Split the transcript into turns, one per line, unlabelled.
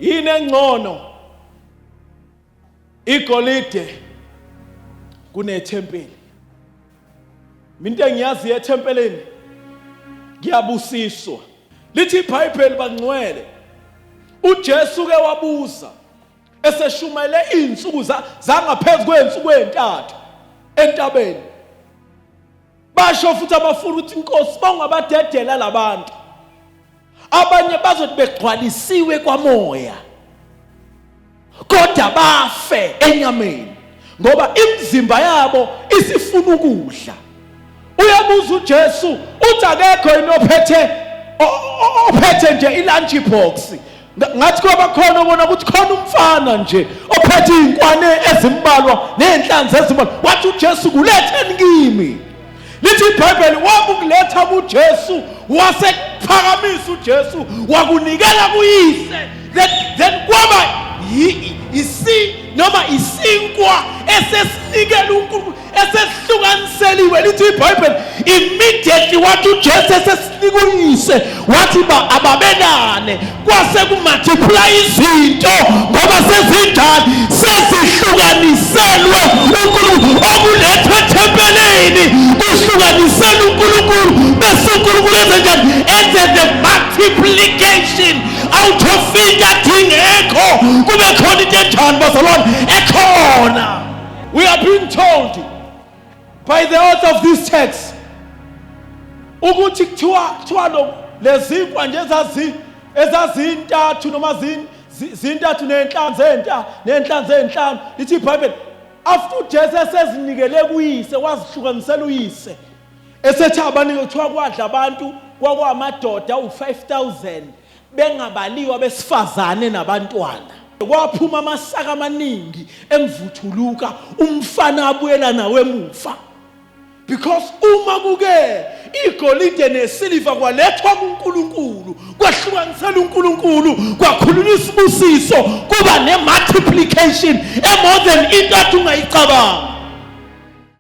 yini engcono igolide kunethempeli? Into engiyazi ethempelini ngiyabusiswa. Lithi iBhayibheli bangcwele uJesu ke wabuza eseshumele izinsuku zangaphezulu kweinsuku ezintathu entabeni. Basho futhi abafuna ukuthi inkosi bangabadedela labantu. Abanye bazothi begcwalisiwe kwamoya kodwa bafe enyameni ngoba imizimba yabo isifuna ukudla. Uyabuza uJesu uthi akekho ophethe nje ilunch box. Ngathi kuba khona ubona ukuthi khona umfana nje ophethe izinkwane ezimbalwa nezinhlanzi ezimbalwa. Wathi uJesu kuletheni kimi. Lithi iBhayibheli wakuletha kuJesu wasephakamisa uJesu wakunikela kuyise. Then kwaba noma isinkwa esesinikela uNkulunkulu esesihlukaniseliwe. Lithi iBhayibheli immediately wathi uJesu esesinikuyise wathi ababelane kwase kumultiply izinto ngoba sezinjani sesihlukaniselwe uNkulunkulu okulethwe ethempelini kuhlukanisela uNkulunkulu bese uNkulunkulu enzenjani enze the multiplication out of thing ekho kube khona into enjani bazalwane ekhona. We are being told by the author of this text ukuthi kuthiwa lo lezinkwa nje ezazintathu noma zintathu nenhlanzi ezinhlanu. Lithi iBhayibheli after uJesu esezinikele kuyise wazihlukanisela uyise esethi abanike kuthiwa kwadla abantu kwakwamadoda u-5,000 bengabaliwa besifazane nabantwana. Kwaphuma amasaka amaningi emvuthuluka umfana abuyela nawe emuva. Because uma kuke igolide nesiliva kwalethwa kuNkulunkulu kwahlukanisela uNkulunkulu kwakhulunywa isibusiso kuba ne multiplication more than into ungayicabanga.